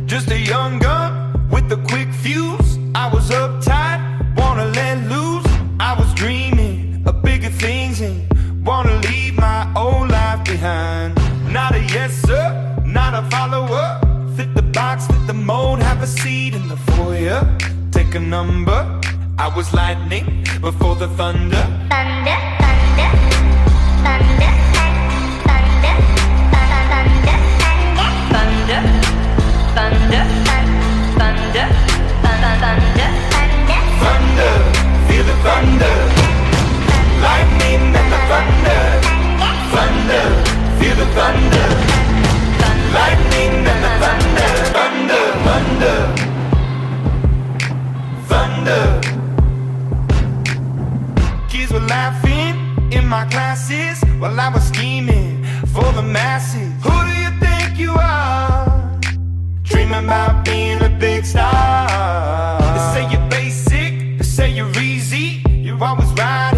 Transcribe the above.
Just a young gun with a quick fuse. I was uptight, wanna let loose. I was dreaming of bigger things and wanna leave my old life behind. Not a yes sir, not a follower. Fit the box, fit the mold, have a seat in the foyer. Take a number. I was lightning before the thunder. Thunder, thunder, thunder, thunder, thunder, thunder, thunder, thunder, thunder, Thunder, feel the thunder. Lightning and the thunder. Thunder, feel the thunder. Lightning and the thunder. Thunder, thunder, thunder. Kids were laughing in my classes while I was scheming for the masses. Who do you think you are? Dreaming about being a big star. They say you're basic, they say you're easy. You're always right